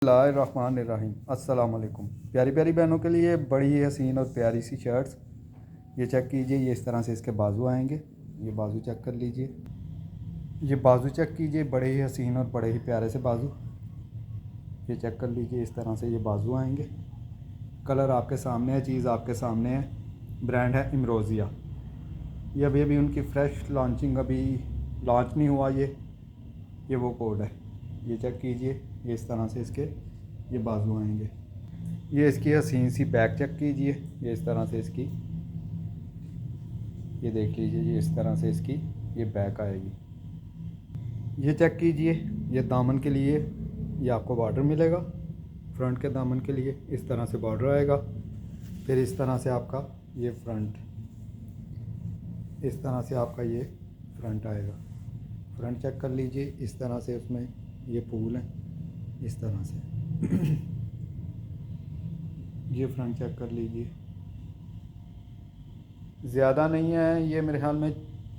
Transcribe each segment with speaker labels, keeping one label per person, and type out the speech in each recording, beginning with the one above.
Speaker 1: बिस्मिल्लाहिर्रहमानिर्रहीम। अस्सलाम वालेकुम। प्यारी प्यारी बहनों के लिए बड़ी ही हसीन और प्यारी सी शर्ट्स। ये चेक कीजिए, ये इस तरह से इसके बाजू आएंगे। ये बाजू चेक कर लीजिए, ये बाजू चेक कीजिए, बड़े ही हसीन और बड़े ही प्यारे से बाजू। ये चेक कर लीजिए, इस तरह से ये बाजू आएंगे। कलर आपके सामने है, चीज़ आपके सामने है। ब्रांड है इमरोज़िया। ये अभी अभी उनकी फ़्रेश लॉन्चिंग, अभी लॉन्च नहीं हुआ। ये वो कोड है। ये चेक कीजिए, ये इस तरह से इसके ये बाजू आएंगे। ये इसकी हसीन सी बैक चेक कीजिए, ये इस तरह से इसकी, ये देख लीजिए, ये इस तरह से इसकी ये बैक आएगी। ये चेक कीजिए, ये दामन के लिए ये आपको बॉर्डर मिलेगा। फ्रंट के दामन के लिए इस तरह से बॉर्डर आएगा। फिर इस तरह से आपका ये फ्रंट, इस तरह से आपका ये फ्रंट आएगा। फ्रंट चेक कर लीजिए, इस तरह से उसमें ये फूल है, इस तरह से ये फ्रंट चेक कर लीजिए। ज़्यादा नहीं है, ये मेरे ख्याल में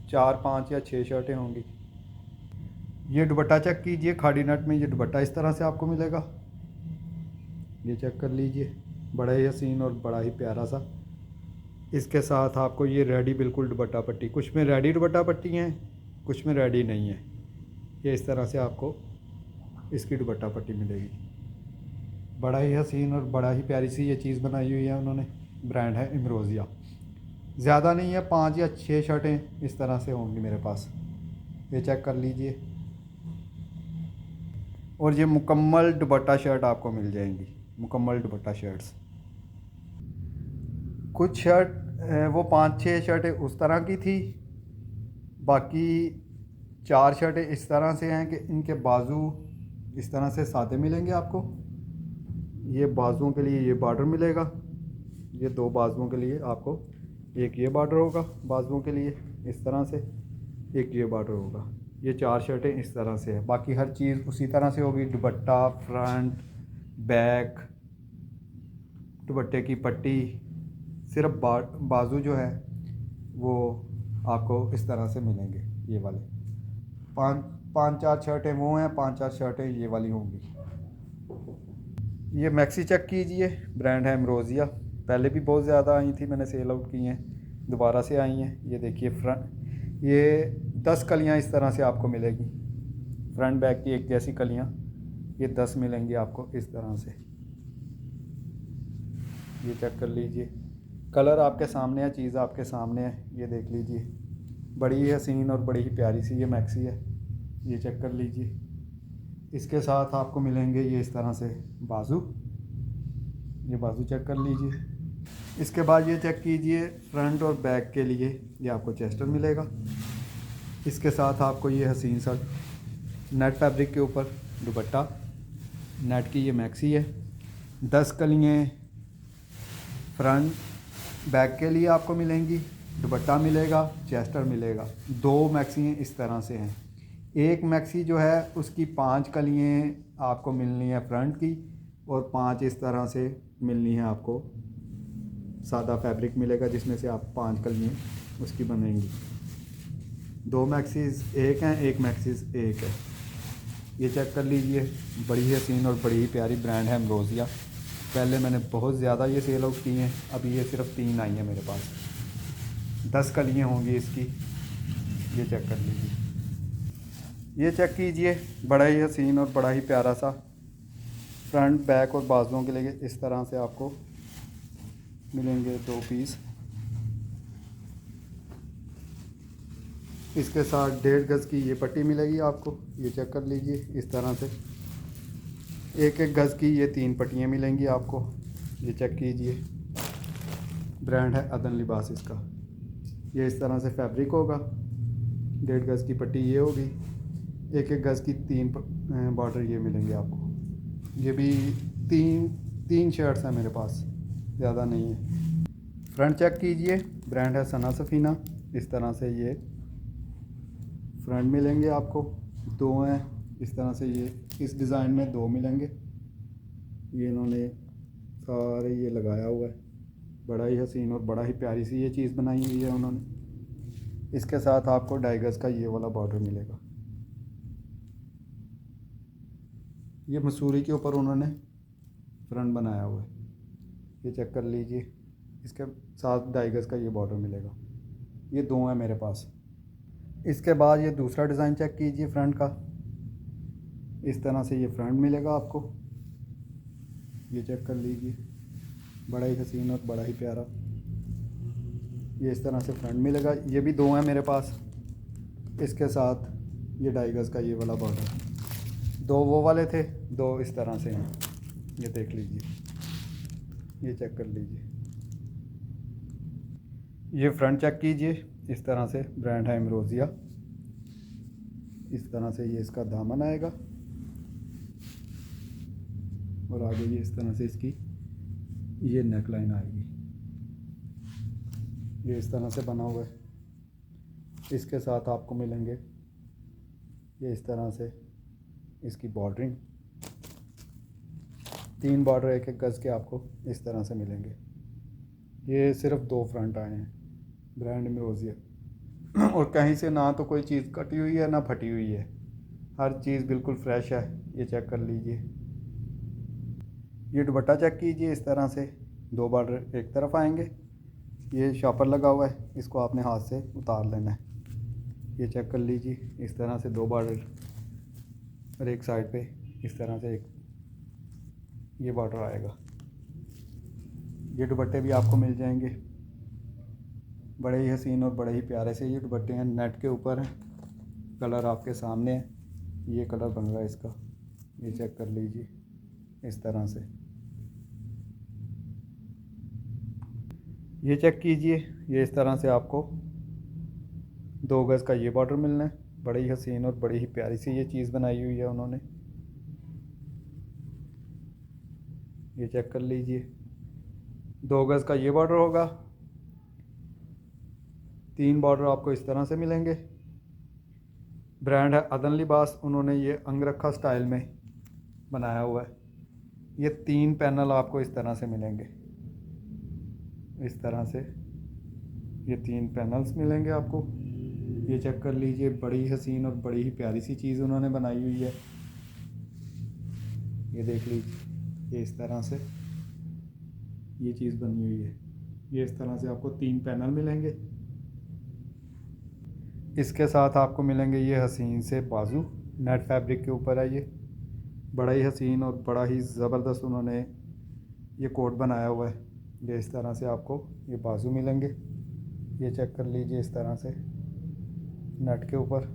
Speaker 1: 4 5 या 6 शर्टें होंगी। ये दुपट्टा चेक कीजिए, खाड़ी नट में ये दुपट्टा इस तरह से आपको मिलेगा। ये चेक कर लीजिए, बड़ा ही हसीन और बड़ा ही प्यारा सा। इसके साथ आपको ये रेडी बिल्कुल दुपट्टा पट्टी, कुछ में रेडी दुपट्टा पट्टी हैं, कुछ में रेडी नहीं है। ये इस तरह से आपको इसकी दुपट्टा पट्टी मिलेगी। बड़ा ही हसीन और बड़ा ही प्यारी सी ये चीज़ बनाई हुई है उन्होंने। ब्रांड है इमरोज़िया। ज़्यादा नहीं है, 5 या 6 शर्टें इस तरह से होंगी मेरे पास। ये चेक कर लीजिए। और ये मुकम्मल दुपट्टा शर्ट आपको मिल जाएंगी, मुकम्मल दुपट्टा शर्ट्स। कुछ शर्ट वो 5 6 शर्टें उस तरह की थी, बाकी 4 शर्टें इस तरह से हैं कि इनके बाजू इस तरह से सादे मिलेंगे आपको। ये बाजुओं के लिए ये बॉर्डर मिलेगा। ये 2 बाजुओं के लिए आपको एक ये बॉर्डर होगा, बाजुओं के लिए इस तरह से, एक ये बॉर्डर होगा। ये 4 शर्टें इस तरह से है, बाकी हर चीज़ उसी तरह से होगी। दुपट्टा, फ्रंट, बैक, दुपट्टे की पट्टी, सिर्फ बाजू जो है वो आपको इस तरह से मिलेंगे। ये वाले 5 4 शर्टें वो हैं, 5 4 शर्टें ये वाली होंगी। ये मैक्सी चेक कीजिए, ब्रांड है इमरोज़िया। पहले भी बहुत ज़्यादा आई थी, मैंने सेल आउट की हैं, दोबारा से आई हैं। ये देखिए फ्रंट, ये 10 कलियां इस तरह से आपको मिलेगी। फ्रंट बैक की एक जैसी कलियां, ये 10 मिलेंगी आपको इस तरह से। ये चेक कर लीजिए, कलर आपके सामने है, चीज़ आपके सामने है। ये देख लीजिए, बड़ी ही हसीन और बड़ी ही प्यारी सी ये मैक्सी है। ये चेक कर लीजिए। इसके साथ आपको मिलेंगे ये इस तरह से बाजू। ये बाजू चेक कर लीजिए। इसके बाद ये चेक कीजिए, फ्रंट और बैक के लिए ये आपको चेस्टर मिलेगा। इसके साथ आपको ये हसीन सा नेट फैब्रिक के ऊपर दुपट्टा, नेट की ये मैक्सी है। 10 कलियाँ फ्रंट बैक के लिए आपको मिलेंगी, दुपट्टा मिलेगा, चेस्टर मिलेगा। 2 मैक्सी इस तरह से हैं। एक मैक्सी जो है उसकी 5 कलियाँ आपको मिलनी है फ्रंट की, और 5 इस तरह से मिलनी है आपको। सादा फैब्रिक मिलेगा जिसमें से आप 5 कलियाँ उसकी बनेंगी। 2 मैक्सीज एक हैं, एक मैक्सीज एक है। ये चेक कर लीजिए, बड़ी ही हसीन और बड़ी ही प्यारी ब्रांड है इमरोज़िया। पहले मैंने बहुत ज़्यादा ये सेल आउट की हैं, अभी ये सिर्फ 3 आई हैं मेरे पास। 10 कलियाँ होंगी इसकी। ये चेक कर लीजिए, ये चेक कीजिए, बड़ा ही हसीन और बड़ा ही प्यारा सा फ्रंट बैक और बाजुओं के लिए इस तरह से आपको मिलेंगे 2 पीस। इसके साथ 1.5 गज़ की ये पट्टी मिलेगी आपको। ये चेक कर लीजिए, इस तरह से 1 1 गज़ की ये 3 पट्टियाँ मिलेंगी आपको। ये चेक कीजिए, ब्रांड है अदन लिबास इसका। ये इस तरह से फैब्रिक होगा, 1.5 गज़ की पट्टी ये होगी, 1 1 गज़ की 3 बॉर्डर ये मिलेंगे आपको। ये भी 3 शर्ट्स हैं मेरे पास, ज़्यादा नहीं है। फ्रंट चेक कीजिए, ब्रांड है सना सफ़ीना। इस तरह से ये फ्रंट मिलेंगे आपको, 2 हैं इस तरह से। ये इस डिज़ाइन में 2 मिलेंगे। ये इन्होंने सारे ये लगाया हुआ है, बड़ा ही हसीन और बड़ा ही प्यारी सी ये चीज़ बनाई हुई है उन्होंने। इसके साथ आपको 2.5 गज़ का ये वाला बॉर्डर मिलेगा। ये मसूरी के ऊपर उन्होंने फ्रंट बनाया हुआ है, ये चेक कर लीजिए। इसके साथ 2.5 गज का ये बॉर्डर मिलेगा। ये दो हैं मेरे पास। इसके बाद ये दूसरा डिज़ाइन चेक कीजिए फ्रंट का। इस तरह से ये फ्रंट मिलेगा आपको, ये चेक कर लीजिए। बड़ा ही हसीन और बड़ा ही प्यारा ये इस तरह से फ्रंट मिलेगा। ये भी दो हैं मेरे पास। इसके साथ ये 2.5 गज का ये वाला बॉर्डर, दो वो वाले थे, दो इस तरह से हैं। ये देख लीजिए, ये चेक कर लीजिए। ये फ्रंट चेक कीजिए, इस तरह से ब्रांड है एम्ब्रोसिया। इस तरह से ये इसका दामन आएगा और आगे ये इस तरह से इसकी ये नेक लाइन आएगी। ये इस तरह से बना हुआ है। इसके साथ आपको मिलेंगे ये इस तरह से इसकी बॉर्डरिंग, 3 बॉर्डर 1-1 गज के आपको इस तरह से मिलेंगे। ये सिर्फ 2 फ्रंट आए हैं ब्रांड एम्ब्रोसिया और कहीं से ना तो कोई चीज़ कटी हुई है ना फटी हुई है, हर चीज़ बिल्कुल फ्रेश है। ये चेक कर लीजिए। ये दुपट्टा चेक कीजिए, इस तरह से 2 बॉर्डर एक तरफ आएंगे। ये शॉपर लगा हुआ है, इसको आपने हाथ से उतार लेना है। ये चेक कर लीजिए, इस तरह से 2 बॉर्डर और एक साइड पे इस तरह से एक ये बॉर्डर आएगा। ये दुपट्टे भी आपको मिल जाएंगे बड़े ही हसीन और बड़े ही प्यारे से। ये दुपट्टे हैं, नेट के ऊपर हैं, कलर आपके सामने है। ये कलर बन रहा है इसका, ये चेक कर लीजिए इस तरह से। ये चेक कीजिए, ये इस तरह से आपको 2 गज का ये बॉर्डर मिलना है। बड़ी ही हसीन और बड़ी ही प्यारी सी ये चीज़ बनाई हुई है उन्होंने। ये चेक कर लीजिए, 2 गज का ये बॉर्डर होगा, 3 बॉर्डर आपको इस तरह से मिलेंगे। ब्रांड है अदन लिबास, उन्होंने ये अंगरखा स्टाइल में बनाया हुआ है। ये 3 पैनल आपको इस तरह से मिलेंगे, इस तरह से ये 3 पैनल्स मिलेंगे आपको। ये चेक कर लीजिए, बड़ी हसीन और बड़ी ही प्यारी सी चीज़ उन्होंने बनाई हुई है। ये देख लीजिए, ये इस तरह से ये चीज़ बनी हुई है। ये इस तरह से आपको 3 पैनल मिलेंगे। इसके साथ आपको मिलेंगे ये हसीन से बाजू, नेट फैब्रिक के ऊपर है। ये बड़ा ही हसीन और बड़ा ही ज़बरदस्त उन्होंने ये कोट बनाया हुआ है। ये इस तरह से आपको ये बाजू मिलेंगे। ये चेक कर लीजिए, इस तरह से नेट के ऊपर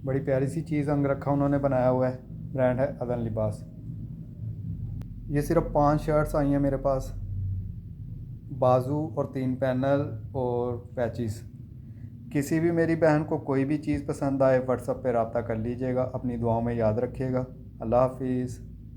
Speaker 1: बड़ी प्यारी सी चीज़ अंगरखा उन्होंने बनाया हुआ है। ब्रांड है अदन लिबास। ये सिर्फ 5 शर्ट्स आई हैं मेरे पास, बाजू और 3 पैनल और पैचिस। किसी भी मेरी बहन को कोई भी चीज़ पसंद आए व्हाट्सएप पे रब्ता कर लीजिएगा। अपनी दुआओं में याद रखिएगा। अल्लाह हाफिज़।